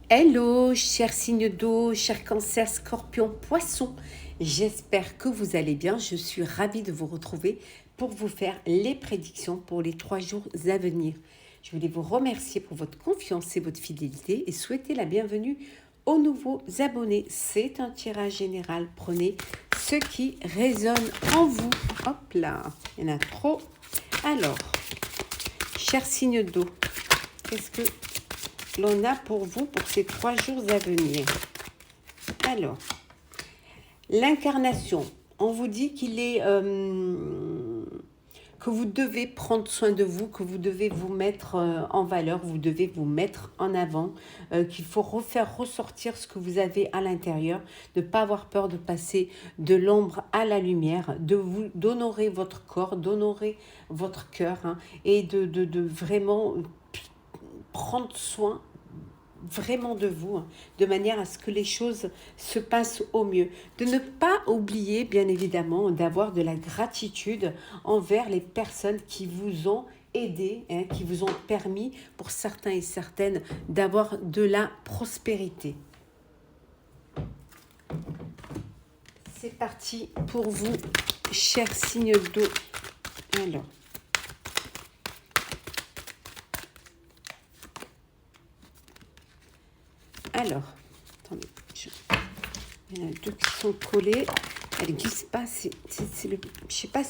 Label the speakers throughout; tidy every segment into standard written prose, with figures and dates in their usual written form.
Speaker 1: Hello, chers signes d'eau, chers cancers, scorpions, poissons. J'espère que vous allez bien. Je suis ravie de vous retrouver pour vous faire les prédictions pour les 3 jours à venir. Je voulais vous remercier pour votre confiance et votre fidélité et souhaiter la bienvenue aux nouveaux abonnés. C'est un tirage général. Prenez ce qui résonne en vous. Hop là, il y en a trop. Alors, chers signes d'eau, qu'est-ce que l'on a pour vous pour ces 3 jours à venir? Alors, l'incarnation, on vous dit qu'il est que vous devez prendre soin de vous, que vous devez vous mettre en valeur, vous devez vous mettre en avant, qu'il faut refaire ressortir ce que vous avez à l'intérieur, de ne pas avoir peur de passer de l'ombre à la lumière, d'honorer votre corps, d'honorer votre cœur, hein, et de vraiment prendre soin vraiment de vous, hein, de manière à ce que les choses se passent au mieux. De ne pas oublier, bien évidemment, d'avoir de la gratitude envers les personnes qui vous ont aidé, hein, qui vous ont permis, pour certains et certaines, d'avoir de la prospérité. C'est parti pour vous, chers signes d'eau. Alors, attendez, il y en a deux qui sont collés. Elle ne glisse pas, je sais pas,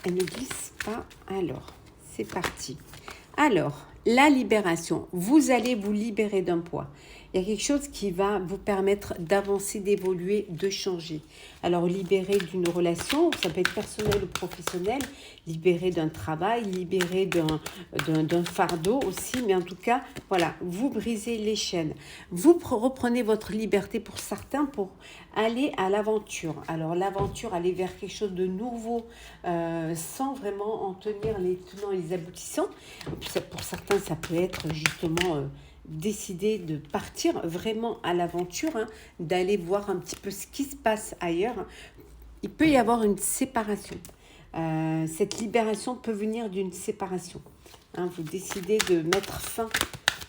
Speaker 1: elle ne glisse pas. Alors, c'est parti. Alors, la libération. Vous allez vous libérer d'un poids. Il y a quelque chose qui va vous permettre d'avancer, d'évoluer, de changer. Alors, libérer d'une relation, ça peut être personnel ou professionnel, libérer d'un travail, libérer d'un fardeau aussi, mais en tout cas, voilà, vous brisez les chaînes. Vous reprenez votre liberté pour certains pour aller à l'aventure. Alors, l'aventure, aller vers quelque chose de nouveau, sans vraiment en tenir les tenants et les aboutissants. Pour certains, ça peut être justement décider de partir vraiment à l'aventure, hein, d'aller voir un petit peu ce qui se passe ailleurs. Il peut y avoir une séparation. Cette libération peut venir d'une séparation. Hein, vous décidez de mettre fin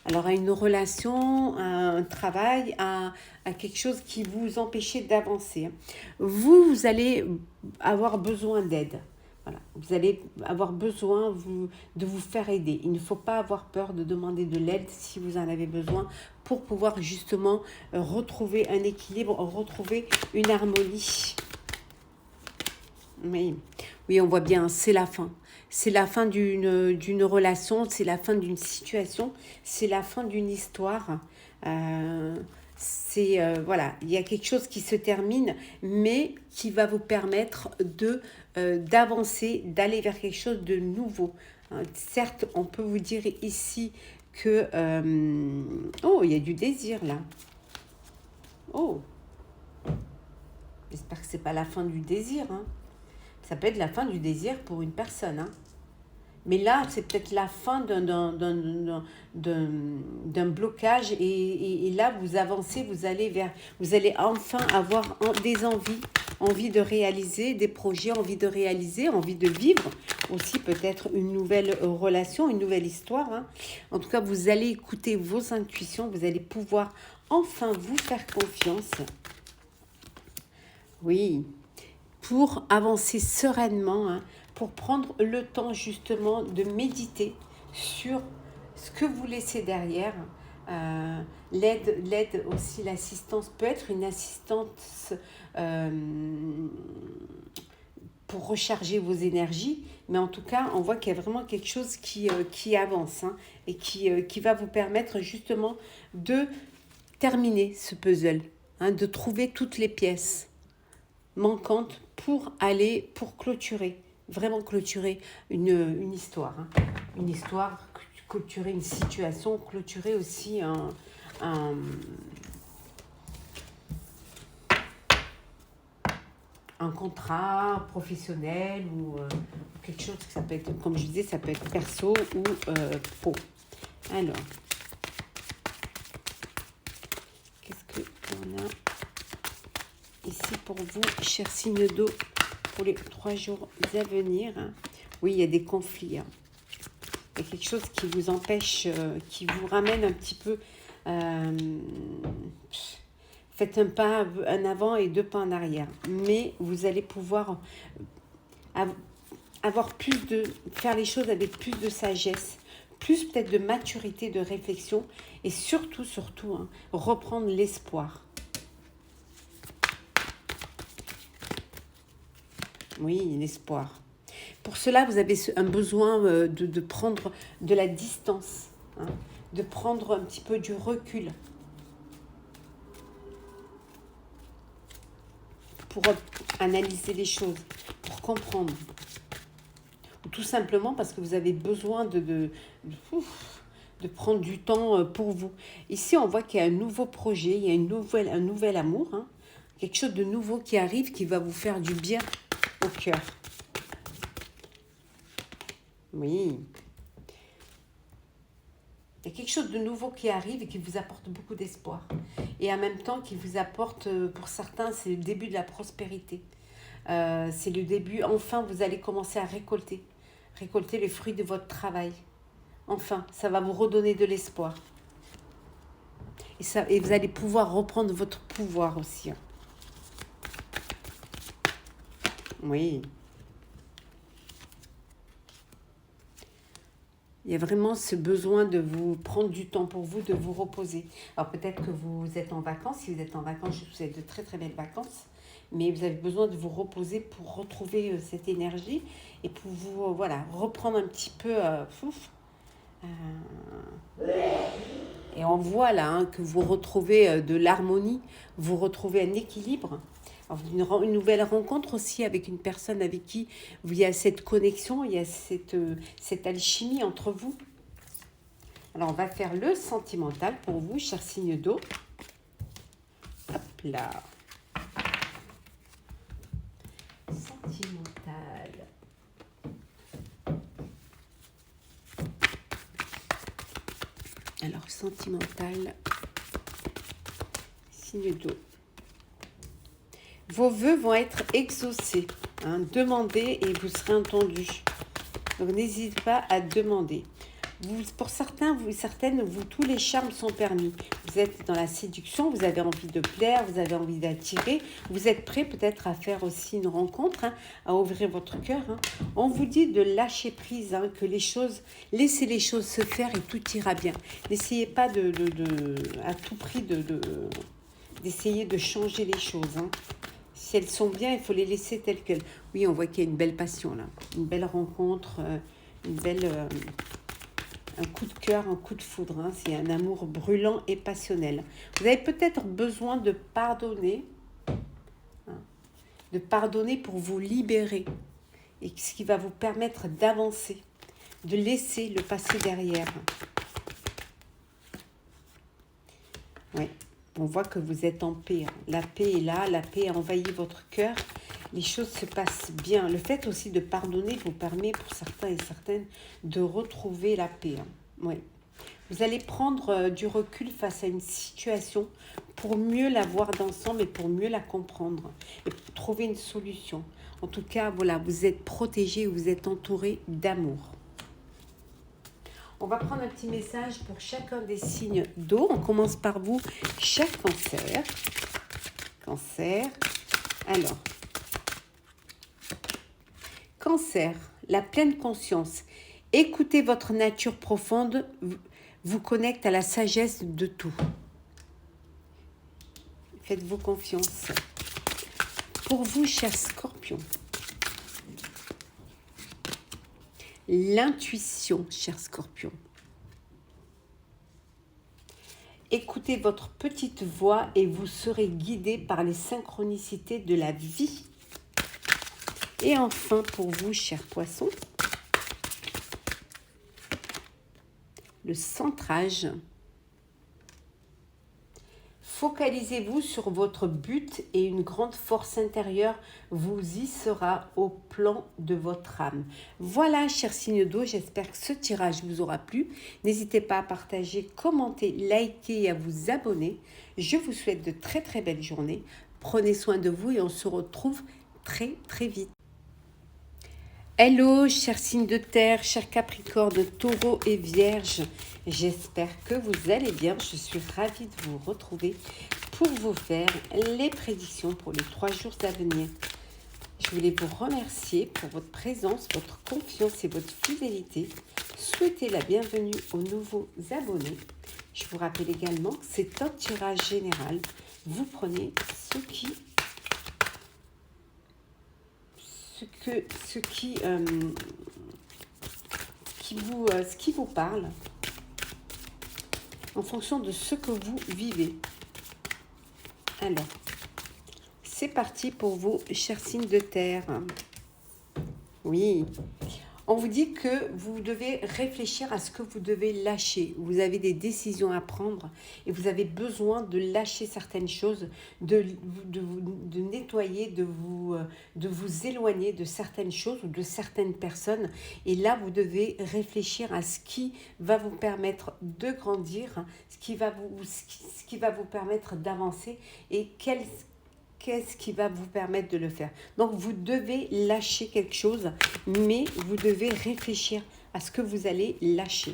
Speaker 1: alors à une relation, à un travail, à quelque chose qui vous empêchait d'avancer. Vous allez avoir besoin d'aide. Voilà. Vous allez avoir besoin de vous faire aider. Il ne faut pas avoir peur de demander de l'aide si vous en avez besoin pour pouvoir justement retrouver un équilibre, retrouver une harmonie. Oui, on voit bien, c'est la fin. C'est la fin d'une relation, c'est la fin d'une situation, c'est la fin d'une histoire. Voilà, il y a quelque chose qui se termine, mais qui va vous permettre d'avancer, d'aller vers quelque chose de nouveau. Certes, on peut vous dire ici que... oh, il y a du désir là. Oh, j'espère que c'est pas la fin du désir, hein. Ça peut être la fin du désir pour une personne, hein. Mais là, c'est peut-être la fin d'un blocage et là, vous avancez, vous allez enfin avoir des envie de réaliser des projets, envie de réaliser, envie de vivre aussi peut-être une nouvelle relation, une nouvelle histoire, hein. En tout cas, vous allez écouter vos intuitions, vous allez pouvoir enfin vous faire confiance. Oui, pour avancer sereinement, hein, pour prendre le temps justement de méditer sur ce que vous laissez derrière. L'aide aussi, l'assistance peut être une assistance pour recharger vos énergies, mais en tout cas, on voit qu'il y a vraiment quelque chose qui avance, hein, et qui va vous permettre justement de terminer ce puzzle, hein, de trouver toutes les pièces manquantes pour clôturer, vraiment clôturer une histoire, hein. Une histoire, clôturer une situation, clôturer aussi un contrat professionnel ou quelque chose que ça peut être, comme je disais, ça peut être perso ou pro. Alors, qu'est-ce qu'on a ici pour vous, chers signes d'eau, pour les 3 jours à venir? Oui, il y a des conflits, hein. Il y a quelque chose qui vous empêche, qui vous ramène un petit peu Euh, faites un pas en avant et 2 pas en arrière. Mais vous allez pouvoir avoir faire les choses avec plus de sagesse, plus peut-être de maturité, de réflexion, et surtout, hein, reprendre l'espoir. Oui, l'espoir. Pour cela, vous avez un besoin de prendre de la distance, hein, de prendre un petit peu du recul pour analyser les choses, pour comprendre. Ou tout simplement parce que vous avez besoin de prendre du temps pour vous. Ici, on voit qu'il y a un nouveau projet, il y a un nouvel amour, hein, quelque chose de nouveau qui arrive, qui va vous faire du bien au cœur. Oui. Il y a quelque chose de nouveau qui arrive et qui vous apporte beaucoup d'espoir. Et en même temps, qui vous apporte, pour certains, c'est le début de la prospérité. C'est le début, enfin, vous allez commencer à récolter les fruits de votre travail. Enfin, ça va vous redonner de l'espoir. Et vous allez pouvoir reprendre votre pouvoir aussi. Hein. Oui. Il y a vraiment ce besoin de vous prendre du temps pour vous, de vous reposer. Alors peut-être que vous êtes en vacances. Si vous êtes en vacances, je vous souhaite de très très belles vacances. Mais vous avez besoin de vous reposer pour retrouver cette énergie et pour vous reprendre un petit peu. Et on voit là hein, que vous retrouvez de l'harmonie, vous retrouvez un équilibre. Alors, une nouvelle rencontre aussi avec une personne avec qui il y a cette connexion, il y a cette alchimie entre vous. Alors, on va faire le sentimental pour vous, cher signe d'eau. Hop là. Sentimental. Alors, sentimental, signe d'eau. Vos vœux vont être exaucés. Hein, demandez et vous serez entendu. Donc, n'hésitez pas à demander. Pour certains, certaines, tous les charmes sont permis. Vous êtes dans la séduction, vous avez envie de plaire, vous avez envie d'attirer. Vous êtes prêt peut-être à faire aussi une rencontre, hein, à ouvrir votre cœur. Hein. On vous dit de lâcher prise, hein, que laissez les choses se faire et tout ira bien. N'essayez pas à tout prix d'essayer de changer les choses. Hein. Si elles sont bien, il faut les laisser telles quelles. Oui, on voit qu'il y a une belle passion là, une belle rencontre, un coup de cœur, un coup de foudre. Hein. C'est un amour brûlant et passionnel. Vous avez peut-être besoin de pardonner, hein, de pardonner pour vous libérer, et ce qui va vous permettre d'avancer, de laisser le passé derrière. Oui. On voit que vous êtes en paix. La paix est là, la paix a envahi votre cœur. Les choses se passent bien. Le fait aussi de pardonner vous permet pour certains et certaines de retrouver la paix. Oui. Vous allez prendre du recul face à une situation pour mieux la voir d'ensemble et pour mieux la comprendre et pour trouver une solution. En tout cas, voilà, vous êtes protégé, vous êtes entouré d'amour. On va prendre un petit message pour chacun des signes d'eau. On commence par vous, cher Cancer. Cancer. Alors, Cancer, la pleine conscience. Écoutez votre nature profonde, vous connecte à la sagesse de tout. Faites-vous confiance. Pour vous, cher Scorpion. L'intuition, cher Scorpion. Écoutez votre petite voix et vous serez guidé par les synchronicités de la vie. Et enfin, pour vous, cher Poisson, le centrage. Focalisez-vous sur votre but et une grande force intérieure vous y sera au plan de votre âme. Voilà, chers signes d'eau, j'espère que ce tirage vous aura plu. N'hésitez pas à partager, commenter, liker et à vous abonner. Je vous souhaite de très très belles journées. Prenez soin de vous et on se retrouve très très vite. Hello, chers signes de terre, chers Capricorne, Taureau et Vierge. J'espère que vous allez bien. Je suis ravie de vous retrouver pour vous faire les prédictions pour les 3 jours à venir. Je voulais vous remercier pour votre présence, votre confiance et votre fidélité. Souhaitez la bienvenue aux nouveaux abonnés. Je vous rappelle également que c'est un tirage général. Vous prenez ce qui vous parle en fonction de ce que vous vivez. Alors, c'est parti pour vos chers signes de terre. Oui, on vous dit que vous devez réfléchir à ce que vous devez lâcher. Vous avez des décisions à prendre et vous avez besoin de lâcher certaines choses, de nettoyer, de vous éloigner de certaines choses ou de certaines personnes. Et là, vous devez réfléchir à ce qui va vous permettre de grandir, ce qui va vous permettre d'avancer et qu'est-ce qui va vous permettre de le faire. Donc, vous devez lâcher quelque chose, mais vous devez réfléchir à ce que vous allez lâcher.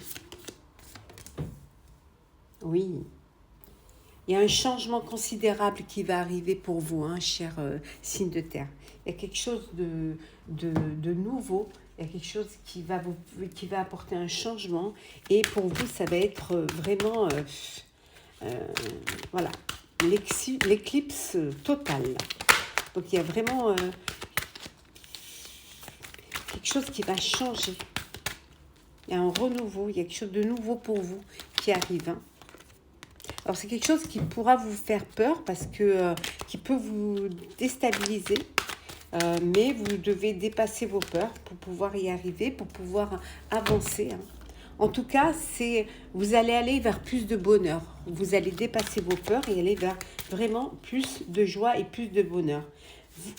Speaker 1: Oui. Il y a un changement considérable qui va arriver pour vous, hein, cher signe de terre. Il y a quelque chose de nouveau. Il y a quelque chose qui va apporter un changement. Et pour vous, ça va être vraiment... voilà. L'éclipse totale. Donc il y a vraiment quelque chose qui va changer. Il y a un renouveau, il y a quelque chose de nouveau pour vous qui arrive. Hein. Alors c'est quelque chose qui pourra vous faire peur parce que qui peut vous déstabiliser. Mais vous devez dépasser vos peurs pour pouvoir y arriver, pour pouvoir avancer. Hein. En tout cas, vous allez aller vers plus de bonheur. Vous allez dépasser vos peurs et aller vers vraiment plus de joie et plus de bonheur.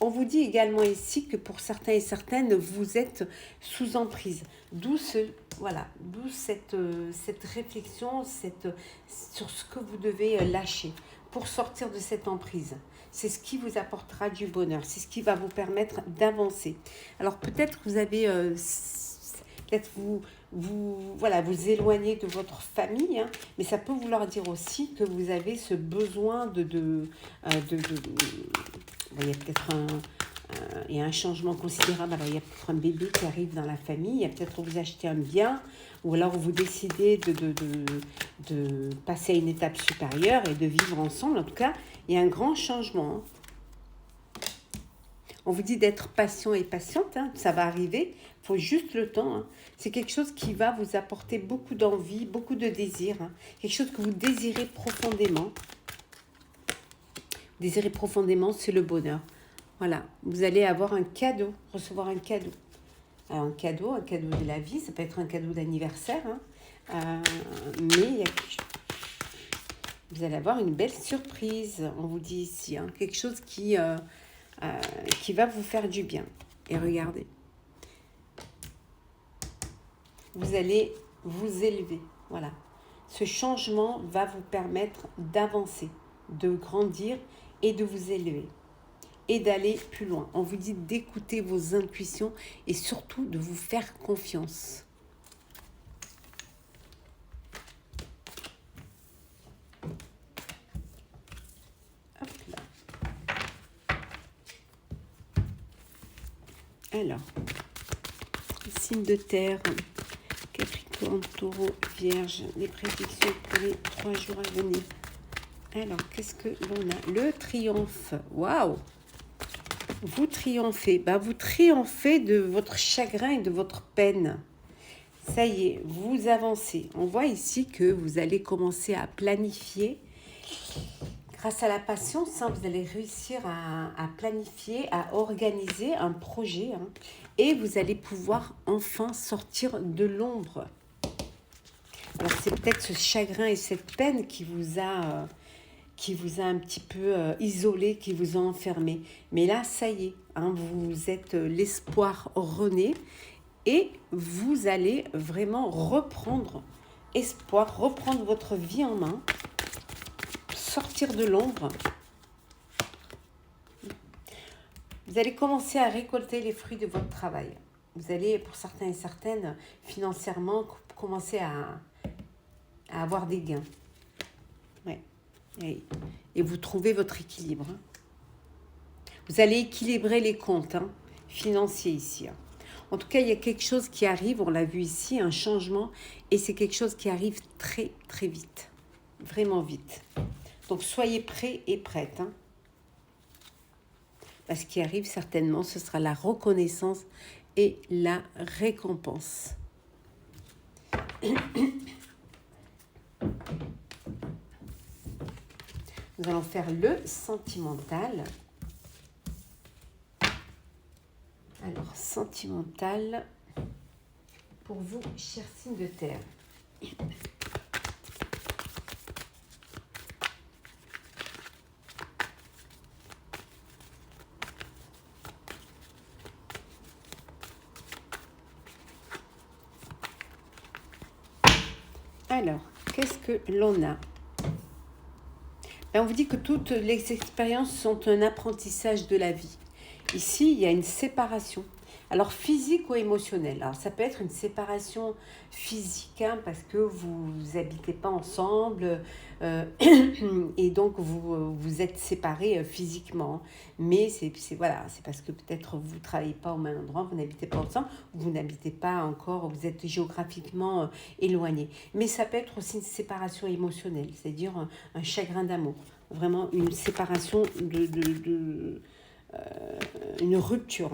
Speaker 1: On vous dit également ici que pour certains et certaines, vous êtes sous emprise. D'où cette réflexion sur ce que vous devez lâcher pour sortir de cette emprise. C'est ce qui vous apportera du bonheur. C'est ce qui va vous permettre d'avancer. Alors peut-être que vous avez... peut-être vous éloigner de votre famille, hein, mais ça peut vouloir dire aussi que vous avez ce besoin il y a peut-être il y a un changement considérable. Alors il y a peut-être un bébé qui arrive dans la famille, il y a peut-être vous achetez un bien, ou alors vous décidez de passer à une étape supérieure et de vivre ensemble. En tout cas, il y a un grand changement. Hein. On vous dit d'être patient et patiente, hein, ça va arriver, il faut juste le temps. Hein. C'est quelque chose qui va vous apporter beaucoup d'envie, beaucoup de désir, hein. Quelque chose que vous désirez profondément. Désirez profondément, c'est le bonheur. Voilà, vous allez avoir un cadeau, recevoir un cadeau. Alors un cadeau de la vie, ça peut être un cadeau d'anniversaire, hein. Mais vous allez avoir une belle surprise, on vous dit ici, hein, quelque chose qui va vous faire du bien. Et regardez, vous allez vous élever. Voilà. Ce changement va vous permettre d'avancer, de grandir et de vous élever. Et d'aller plus loin. On vous dit d'écouter vos intuitions et surtout de vous faire confiance. Hop là. Alors, signe de terre, Capricorne, Taureau, Vierge, les prédictions pour les 3 jours à venir. Alors, qu'est-ce que l'on a? Le triomphe. Waouh! Vous triomphez. Vous triomphez de votre chagrin et de votre peine. Ça y est, vous avancez. On voit ici que vous allez commencer à planifier. Grâce à la patience, hein, vous allez réussir à planifier, à organiser un projet. Hein, et vous allez pouvoir enfin sortir de l'ombre. Alors, c'est peut-être ce chagrin et cette peine qui vous a un petit peu isolé, qui vous a enfermé. Mais là, ça y est, hein, vous êtes l'espoir rené et vous allez vraiment reprendre espoir, reprendre votre vie en main, sortir de l'ombre. Vous allez commencer à récolter les fruits de votre travail. Vous allez, pour certains et certaines, financièrement, commencer à avoir des gains. Ouais. Et vous trouvez votre équilibre. Hein. Vous allez équilibrer les comptes financiers ici. Hein. En tout cas, il y a quelque chose qui arrive, on l'a vu ici, un changement, et c'est quelque chose qui arrive très, très vite. Vraiment vite. Donc, soyez prêts et prêtes. Hein. Parce qu'il arrive certainement, ce sera la reconnaissance et la récompense. Nous allons faire le sentimental. Alors, sentimental pour vous, chers signes de terre. Alors, qu'est-ce que l'on a? On vous dit que toutes les expériences sont un apprentissage de la vie. Ici, il y a une séparation. Alors, physique ou émotionnelle. Alors, ça peut être une séparation physique, parce que vous n'habitez pas ensemble et donc vous êtes séparés physiquement. Mais c'est parce que peut-être vous ne travaillez pas au même endroit, vous n'habitez pas ensemble, vous n'habitez pas encore, vous êtes géographiquement éloignés. Mais ça peut être aussi une séparation émotionnelle, c'est-à-dire un chagrin d'amour. Vraiment une séparation une rupture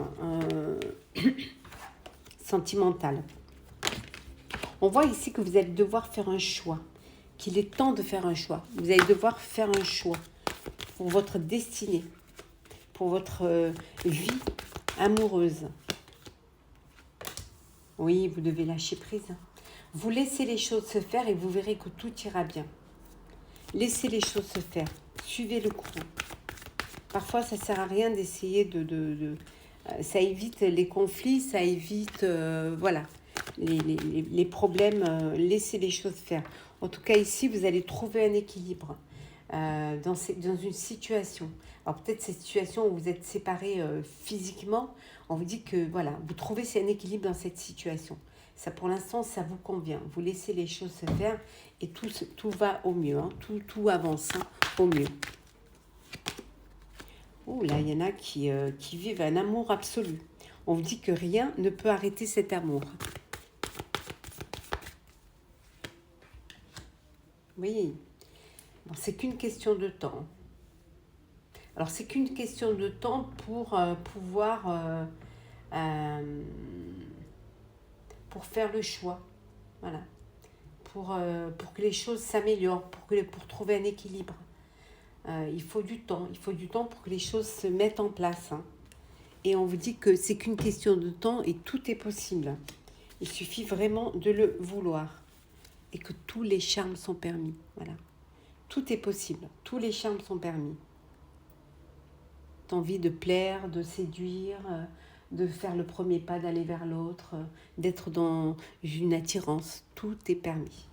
Speaker 1: sentimentale. On voit ici que vous allez devoir faire un choix, qu'il est temps de faire un choix. Vous allez devoir faire un choix pour votre destinée, pour votre vie amoureuse. Oui, vous devez lâcher prise. Vous laissez les choses se faire et vous verrez que tout ira bien. Laissez les choses se faire. Suivez le courant. Parfois, ça ne sert à rien d'essayer ça évite les conflits, ça évite les problèmes. Laissez les choses faire. En tout cas, ici, vous allez trouver un équilibre dans une situation. Alors, peut-être cette situation où vous êtes séparés physiquement, on vous dit que vous trouvez un équilibre dans cette situation. Ça, pour l'instant, ça vous convient. Vous laissez les choses se faire et tout va au mieux. Tout avance au mieux. Oh là, il y en a qui vivent un amour absolu. On vous dit que rien ne peut arrêter cet amour. Oui, bon, c'est qu'une question de temps. Alors, c'est qu'une question de temps pour pouvoir pour faire le choix. Voilà. Pour que les choses s'améliorent, pour trouver un équilibre. Il faut du temps pour que les choses se mettent en place. Et on vous dit que c'est qu'une question de temps et tout est possible. Il suffit vraiment de le vouloir. Et que tous les charmes sont permis. Voilà. Tout est possible. Tous les charmes sont permis. T'as envie de plaire, de séduire, de faire le premier pas, d'aller vers l'autre, d'être dans une attirance. Tout est permis.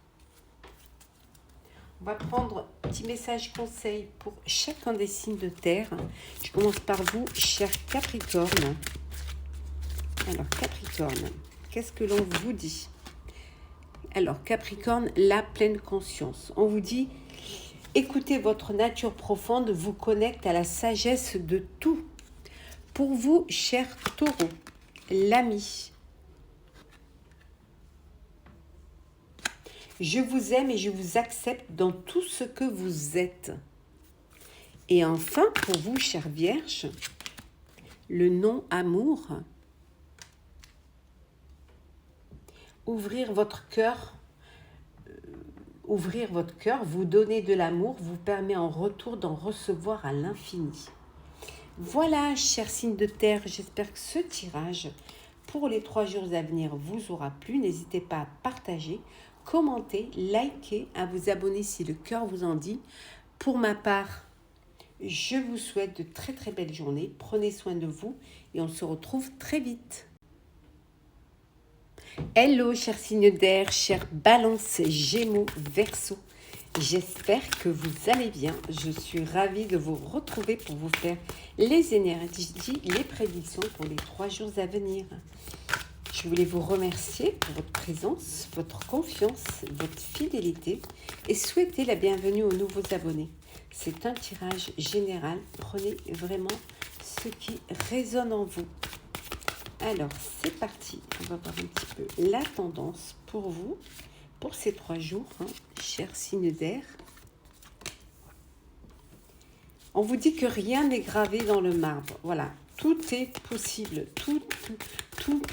Speaker 1: On va prendre un petit message conseil pour chacun des signes de terre. Je commence par vous, cher Capricorne. Alors, Capricorne, qu'est-ce que l'on vous dit? Alors, Capricorne, la pleine conscience. On vous dit, écoutez votre nature profonde, vous connecte à la sagesse de tout. Pour vous, cher Taureau, l'ami. Je vous aime et je vous accepte dans tout ce que vous êtes. Et enfin, pour vous, chère Vierge, le non-amour. Ouvrir votre cœur, vous donner de l'amour, vous permet en retour d'en recevoir à l'infini. Voilà, chers signes de terre, j'espère que ce tirage pour les 3 jours à venir vous aura plu. N'hésitez pas à partager, commenter, liker, à vous abonner si le cœur vous en dit. Pour ma part, je vous souhaite de très très belles journées. Prenez soin de vous et on se retrouve très vite. Hello, chers signes d'air, chers Balance, Gémeaux, Verseau. J'espère que vous allez bien. Je suis ravie de vous retrouver pour vous faire les énergies, les prédictions pour les 3 jours à venir. Je voulais vous remercier pour votre présence, votre confiance, votre fidélité et souhaiter la bienvenue aux nouveaux abonnés. C'est un tirage général. Prenez vraiment ce qui résonne en vous. Alors, c'est parti. On va voir un petit peu la tendance pour vous, pour ces 3 jours, chers signes d'air. On vous dit que rien n'est gravé dans le marbre. Voilà, tout est possible, tout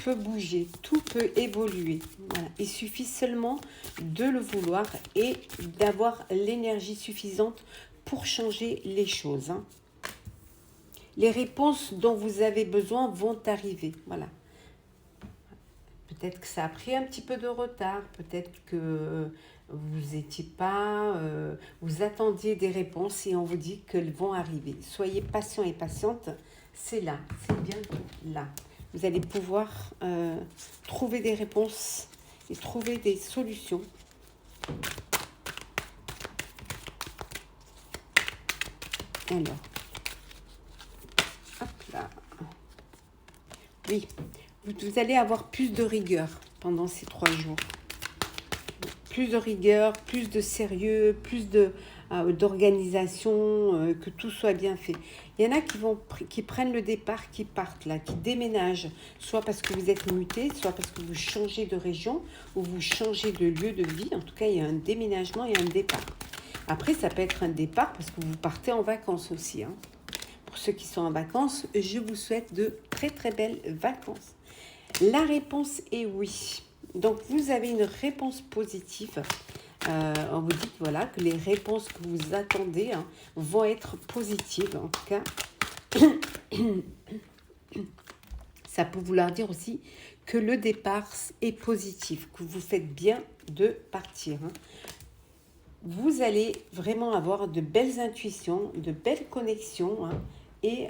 Speaker 1: peut bouger, tout peut évoluer. Voilà. Il suffit seulement de le vouloir et d'avoir l'énergie suffisante pour changer les choses. Les réponses dont vous avez besoin vont arriver. Voilà. Peut-être que ça a pris un petit peu de retard, peut-être que vous n'étiez pas, vous attendiez des réponses et on vous dit qu'elles vont arriver. Soyez patient et patiente, c'est là, c'est bientôt là. Vous allez pouvoir trouver des réponses et trouver des solutions. Alors, hop là. Oui, vous allez avoir plus de rigueur pendant ces 3 jours. Plus de rigueur, plus de sérieux, plus d'organisation, que tout soit bien fait. Il y en a qui prennent le départ, qui partent là, qui déménagent, soit parce que vous êtes muté, soit parce que vous changez de région ou vous changez de lieu de vie. En tout cas, il y a un déménagement et un départ. Après, ça peut être un départ parce que vous partez en vacances aussi. Pour ceux qui sont en vacances, je vous souhaite de très très belles vacances. La réponse est oui. Donc, vous avez une réponse positive. On vous dit voilà, que les réponses que vous attendez vont être positives. En tout cas, ça peut vouloir dire aussi que le départ est positif, que vous faites bien de partir. Vous allez vraiment avoir de belles intuitions, de belles connexions et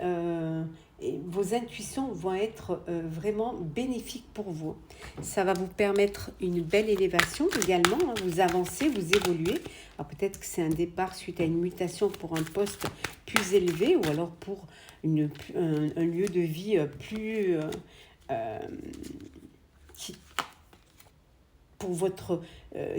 Speaker 1: vos intuitions vont être vraiment bénéfiques pour vous. Ça va vous permettre une belle élévation également. Vous avancez, vous évoluez. Alors peut-être que c'est un départ suite à une mutation pour un poste plus élevé ou alors pour un lieu de vie plus... pour votre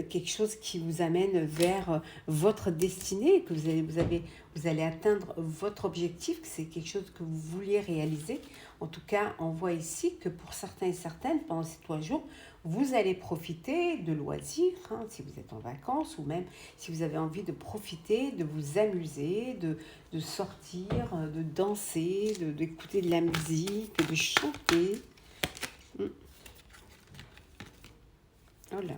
Speaker 1: quelque chose qui vous amène vers votre destinée, que vous allez atteindre votre objectif, que c'est quelque chose que vous vouliez réaliser. En tout cas, on voit ici que pour certains et certaines, pendant ces 3 jours, vous allez profiter de loisirs, si vous êtes en vacances, ou même si vous avez envie de profiter, de vous amuser, de sortir, de danser, d'écouter de la musique, de chanter. Voilà.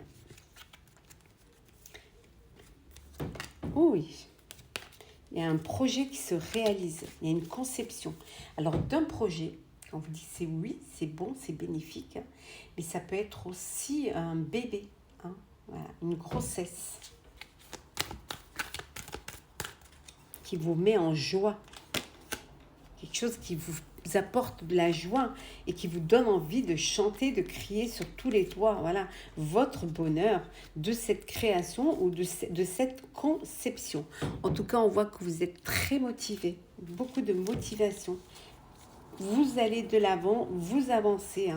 Speaker 1: Oh oui, il y a un projet qui se réalise, il y a une conception. Alors d'un projet, quand on vous dit c'est oui, c'est bon, c'est bénéfique, mais ça peut être aussi un bébé, voilà, une grossesse qui vous met en joie, quelque chose qui vous apporte de la joie et qui vous donne envie de chanter, de crier sur tous les toits. Voilà, votre bonheur de cette création ou de cette conception. En tout cas, on voit que vous êtes très motivé, beaucoup de motivation. Vous allez de l'avant, vous avancez,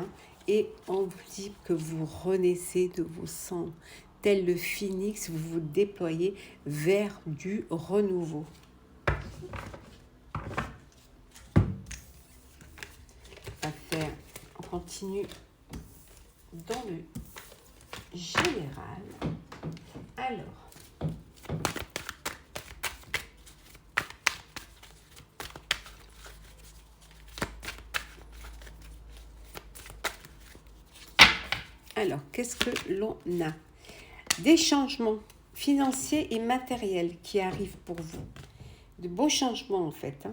Speaker 1: et on vous dit que vous renaissez de vos cendres. Tel le phénix, vous vous déployez vers du renouveau. On continue dans le général. Alors, qu'est-ce que l'on a? Des changements financiers et matériels qui arrivent pour vous. De beaux changements en fait.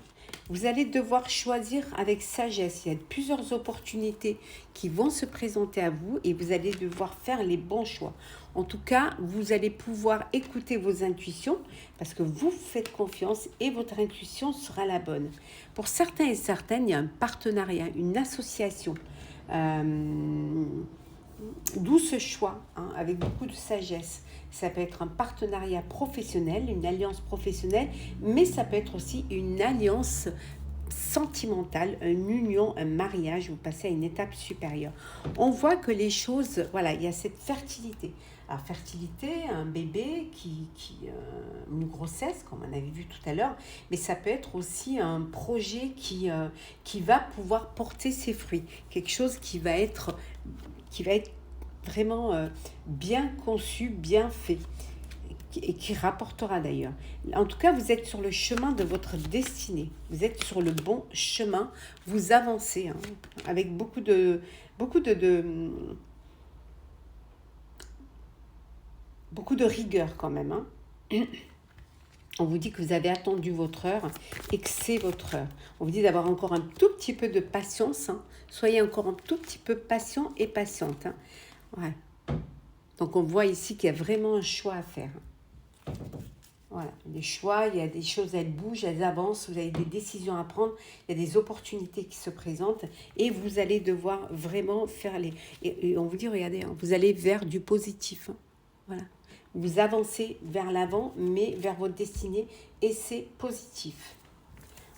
Speaker 1: Vous allez devoir choisir avec sagesse. Il y a plusieurs opportunités qui vont se présenter à vous et vous allez devoir faire les bons choix. En tout cas, vous allez pouvoir écouter vos intuitions parce que vous faites confiance et votre intuition sera la bonne. Pour certains et certaines, il y a un partenariat, une association. D'où ce choix, avec beaucoup de sagesse. Ça peut être un partenariat professionnel, une alliance professionnelle, mais ça peut être aussi une alliance sentimental, une union, un mariage, vous passez à une étape supérieure. On voit que les choses, voilà, il y a cette fertilité. Alors, fertilité, un bébé, une grossesse, comme on avait vu tout à l'heure, mais ça peut être aussi un projet qui va pouvoir porter ses fruits. Quelque chose qui va être vraiment bien conçu, bien fait, et qui rapportera d'ailleurs. En tout cas, vous êtes sur le chemin de votre destinée. Vous êtes sur le bon chemin. Vous avancez hein, avec beaucoup de rigueur quand même. Hein. On vous dit que vous avez attendu votre heure et que c'est votre heure. On vous dit d'avoir encore un tout petit peu de patience. Hein. Soyez encore un tout petit peu patient et patiente. Hein. Ouais. Donc, on voit ici qu'il y a vraiment un choix à faire. Voilà, des choix, il y a des choses, elles bougent, elles avancent, vous avez des décisions à prendre, il y a des opportunités qui se présentent et vous allez devoir vraiment faire les... Et on vous dit, regardez, hein, vous allez vers du positif. Hein. Voilà. Vous avancez vers l'avant, mais vers votre destinée et c'est positif.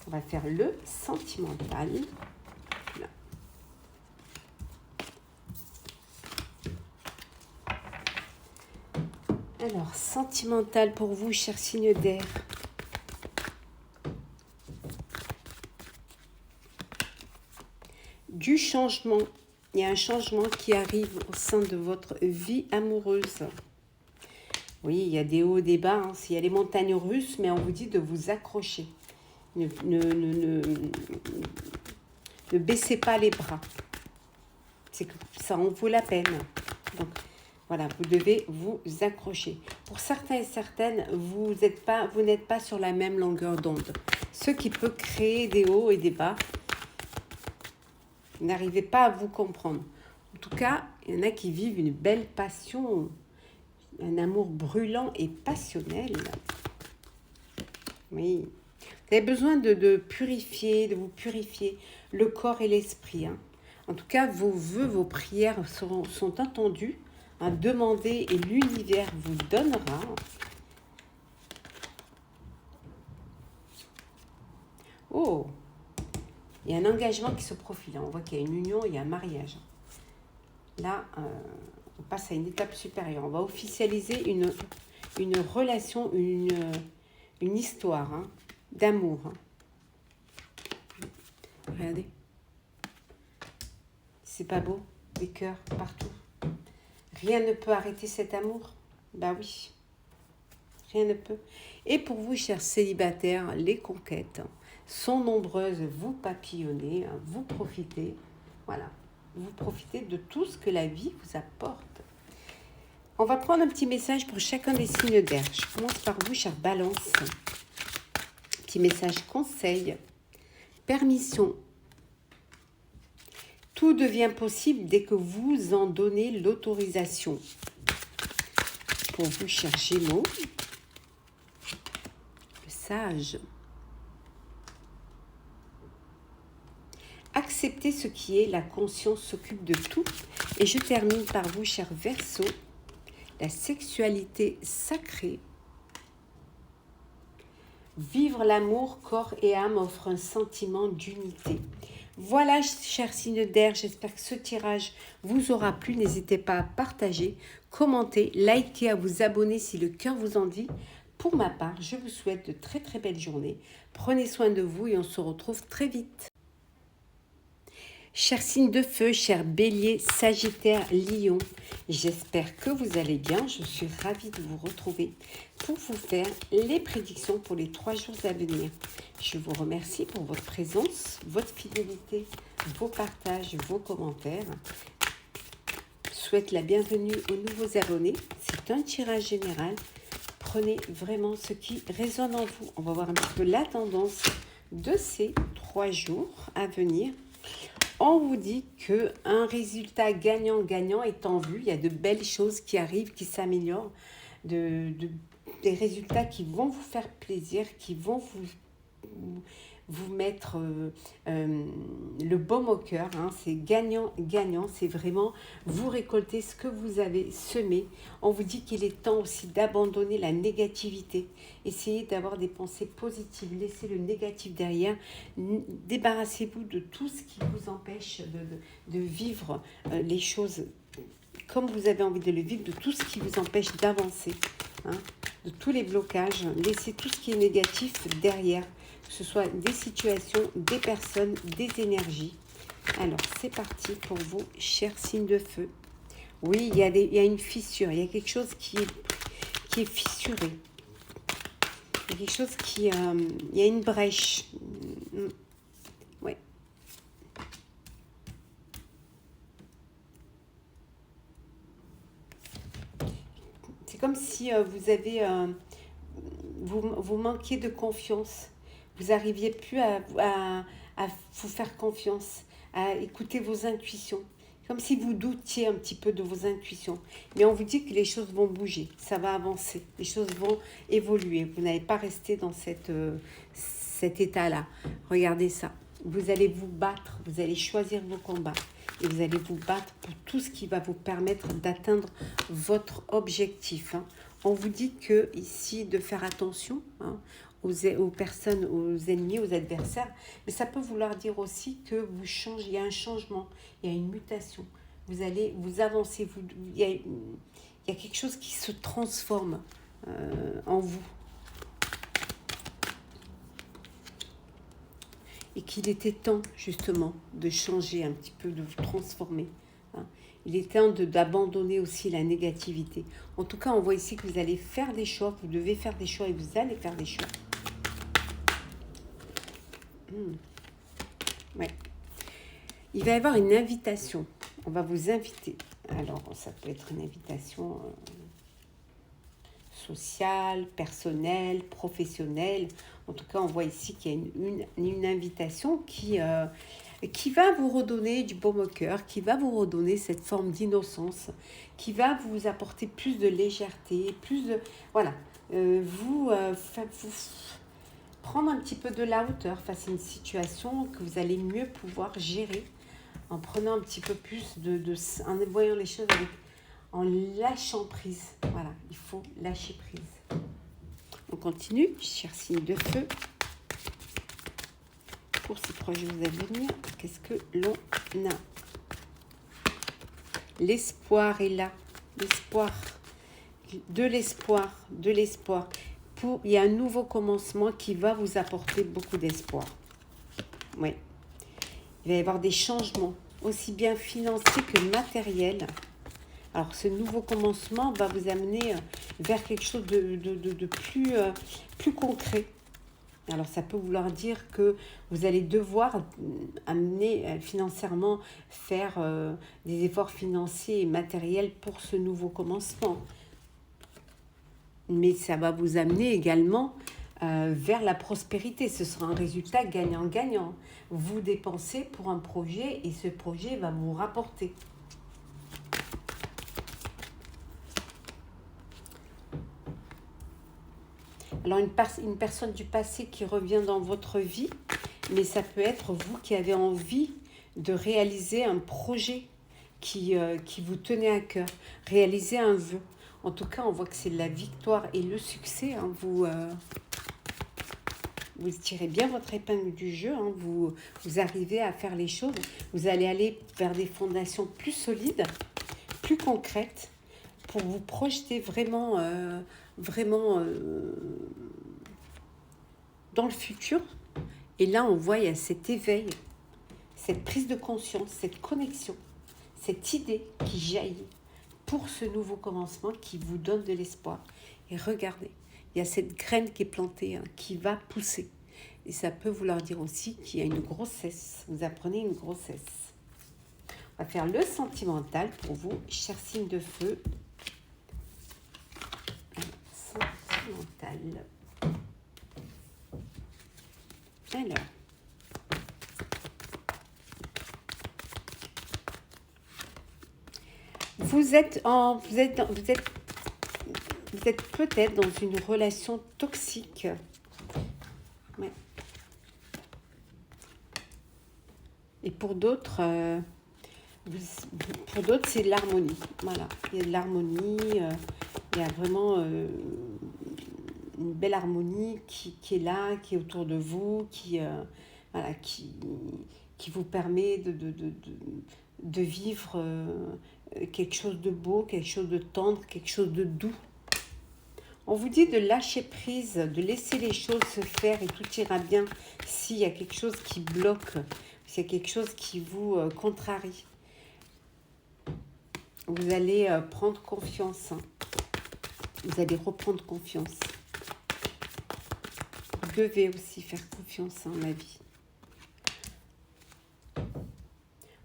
Speaker 1: On va faire le sentimental. Là. Alors, sentimental pour vous, cher signe d'air. Du changement. Il y a un changement qui arrive au sein de votre vie amoureuse. Oui, il y a des hauts et des bas. Hein. Il y a les montagnes russes, mais on vous dit de vous accrocher. Ne baissez pas les bras. C'est que ça en vaut la peine. Donc, voilà, vous devez vous accrocher. Pour certains et certaines, vous n'êtes pas sur la même longueur d'onde. Ce qui peut créer des hauts et des bas. Vous n'arrivez pas à vous comprendre. En tout cas, il y en a qui vivent une belle passion, un amour brûlant et passionnel. Oui. Vous avez besoin de vous purifier le corps et l'esprit. Hein. En tout cas, vos vœux, vos prières sont entendus. Hein, demandez et l'univers vous donnera. Oh, il y a un engagement qui se profile. On voit qu'il y a une union, il y a un mariage. Là, on passe à une étape supérieure. On va officialiser une relation, une histoire hein, d'amour. Hein. Regardez. C'est pas beau? Des cœurs partout. Rien ne peut arrêter cet amour? Bah oui. Rien ne peut. Et pour vous, chers célibataires, les conquêtes sont nombreuses. Vous papillonnez, vous profitez. Voilà. Vous profitez de tout ce que la vie vous apporte. On va prendre un petit message pour chacun des signes d'air. Je commence par vous, chère Balance. Petit message conseil. Permission. Tout devient possible dès que vous en donnez l'autorisation. Pour vous, chers Gémeaux. Le sage. Acceptez ce qui est, la conscience s'occupe de tout. Et je termine par vous, cher Verseau, la sexualité sacrée. Vivre l'amour, corps et âme offre un sentiment d'unité. Voilà, chers signes d'air, j'espère que ce tirage vous aura plu. N'hésitez pas à partager, commenter, liker, à vous abonner si le cœur vous en dit. Pour ma part, je vous souhaite de très très belles journées. Prenez soin de vous et on se retrouve très vite. Chers signes de feu, chers béliers, sagittaire, lion, j'espère que vous allez bien. Je suis ravie de vous retrouver pour vous faire les prédictions pour les 3 jours à venir. Je vous remercie pour votre présence, votre fidélité, vos partages, vos commentaires. Je souhaite la bienvenue aux nouveaux abonnés. C'est un tirage général. Prenez vraiment ce qui résonne en vous. On va voir un petit peu la tendance de ces 3 jours à venir. On vous dit qu'un résultat gagnant-gagnant est en vue. Il y a de belles choses qui arrivent, qui s'améliorent, des résultats qui vont vous faire plaisir, qui vont vous mettre le baume au cœur. Hein, c'est gagnant-gagnant. C'est vraiment vous récolter ce que vous avez semé. On vous dit qu'il est temps aussi d'abandonner la négativité. Essayez d'avoir des pensées positives. Laissez le négatif derrière. Débarrassez-vous de tout ce qui vous empêche de vivre les choses comme vous avez envie de le vivre, de tout ce qui vous empêche d'avancer, hein, de tous les blocages. Laissez tout ce qui est négatif derrière, que ce soit des situations, des personnes, des énergies. Alors, c'est parti pour vous, chers signes de feu. Oui, il y a une fissure, il y a quelque chose qui est fissuré. Il y a quelque chose qui... il y a une brèche. Ouais. C'est comme si vous avez... vous manquiez de confiance. Vous n'arriviez plus à vous faire confiance, à écouter vos intuitions. Comme si vous doutiez un petit peu de vos intuitions. Mais on vous dit que les choses vont bouger, ça va avancer, les choses vont évoluer. Vous n'allez pas rester dans cet état-là. Regardez ça. Vous allez vous battre, vous allez choisir vos combats. Et vous allez vous battre pour tout ce qui va vous permettre d'atteindre votre objectif. Hein. On vous dit que ici de faire attention aux personnes, aux ennemis, aux adversaires. Mais ça peut vouloir dire aussi que vous changez, il y a un changement, il y a une mutation. Vous allez vous avancer, il y a quelque chose qui se transforme en vous. Et qu'il était temps justement de changer un petit peu, de vous transformer. Hein. Il est temps d'abandonner aussi la négativité. En tout cas, on voit ici que vous allez faire des choix, vous devez faire des choix et vous allez faire des choix. Ouais. Il va y avoir une invitation. On va vous inviter. Alors, ça peut être une invitation sociale, personnelle, professionnelle. En tout cas, on voit ici qu'il y a une invitation qui va vous redonner du baume au cœur, qui va vous redonner cette forme d'innocence, qui va vous apporter plus de légèreté, plus de... Voilà. Vous prendre un petit peu de la hauteur face à une situation que vous allez mieux pouvoir gérer en prenant un petit peu plus en voyant les choses en lâchant prise. Voilà, il faut lâcher prise. On continue, chers signes de feu. Pour ces 3 jours à venir, qu'est-ce que l'on a? L'espoir est là. L'espoir. De l'espoir. Il y a un nouveau commencement qui va vous apporter beaucoup d'espoir. Oui. Il va y avoir des changements, aussi bien financiers que matériels. Alors, ce nouveau commencement va vous amener vers quelque chose de plus concret. Alors, ça peut vouloir dire que vous allez devoir amener financièrement, faire des efforts financiers et matériels pour ce nouveau commencement. Mais ça va vous amener également vers la prospérité. Ce sera un résultat gagnant-gagnant. Vous dépensez pour un projet et ce projet va vous rapporter. Alors, une personne du passé qui revient dans votre vie, mais ça peut être vous qui avez envie de réaliser un projet qui vous tenait à cœur, réaliser un vœu. En tout cas, on voit que c'est la victoire et le succès. Hein. Vous tirez bien votre épingle du jeu. Hein. Vous arrivez à faire les choses. Vous allez aller vers des fondations plus solides, plus concrètes, pour vous projeter vraiment dans le futur. Et là, on voit, il y a cet éveil, cette prise de conscience, cette connexion, cette idée qui jaillit pour ce nouveau commencement qui vous donne de l'espoir. Et regardez, il y a cette graine qui est plantée, hein, qui va pousser. Et ça peut vouloir dire aussi qu'il y a une grossesse. Vous apprenez une grossesse. On va faire le sentimental pour vous, chers signes de feu. Sentimental. Alors. Vous êtes peut-être dans une relation toxique. Ouais. Et pour d'autres, c'est de l'harmonie. Voilà, il y a de l'harmonie, il y a vraiment une belle harmonie qui est là, qui est autour de vous, voilà, qui vous permet de vivre quelque chose de beau, quelque chose de tendre, quelque chose de doux. On vous dit de lâcher prise, de laisser les choses se faire et tout ira bien s'il y a quelque chose qui bloque, s'il y a quelque chose qui vous contrarie. Vous allez prendre confiance. Vous allez reprendre confiance. Vous devez aussi faire confiance en la vie.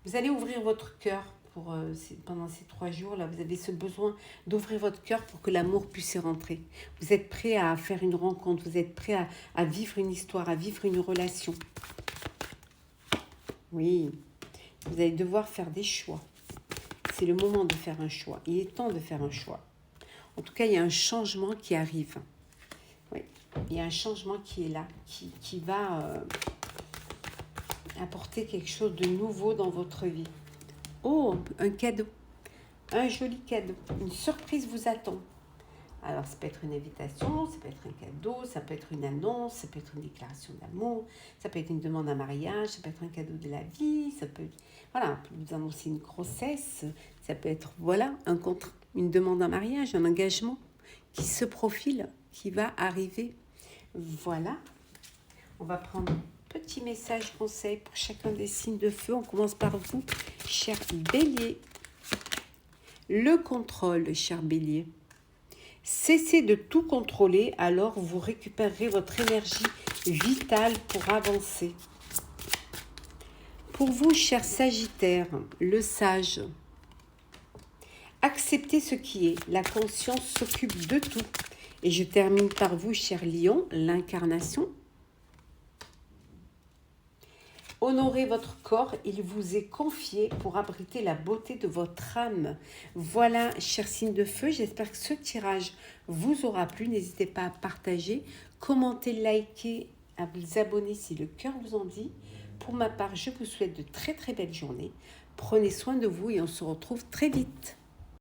Speaker 1: Vous allez ouvrir votre cœur pendant ces 3 jours-là. Vous avez ce besoin d'ouvrir votre cœur pour que l'amour puisse y rentrer. Vous êtes prêt à faire une rencontre. Vous êtes prêt à vivre une histoire, à vivre une relation. Oui, vous allez devoir faire des choix. C'est le moment de faire un choix. Il est temps de faire un choix. En tout cas, il y a un changement qui arrive. Oui, il y a un changement qui est là, qui va apporter quelque chose de nouveau dans votre vie. Oh, un cadeau. Un joli cadeau. Une surprise vous attend. Alors, ça peut être une invitation, ça peut être un cadeau, ça peut être une annonce, ça peut être une déclaration d'amour, ça peut être une demande en mariage, ça peut être un cadeau de la vie, ça peut être, voilà, on peut vous annoncer une grossesse, ça peut être, voilà, un contrat, une demande en mariage, un engagement qui se profile, qui va arriver. Voilà. On va prendre un petit message conseil pour chacun des signes de feu. On commence par vous, cher Bélier. Le contrôle, cher Bélier. Cessez de tout contrôler, alors vous récupérerez votre énergie vitale pour avancer. Pour vous, cher Sagittaire, le sage. Acceptez ce qui est, la conscience s'occupe de tout. Et je termine par vous, cher Lion, l'incarnation. Honorez votre corps, il vous est confié pour abriter la beauté de votre âme. Voilà, chers signes de feu, j'espère que ce tirage vous aura plu. N'hésitez pas à partager, commenter, liker, à vous abonner si le cœur vous en dit. Pour ma part, je vous souhaite de très très belles journées. Prenez soin de vous et on se retrouve très vite.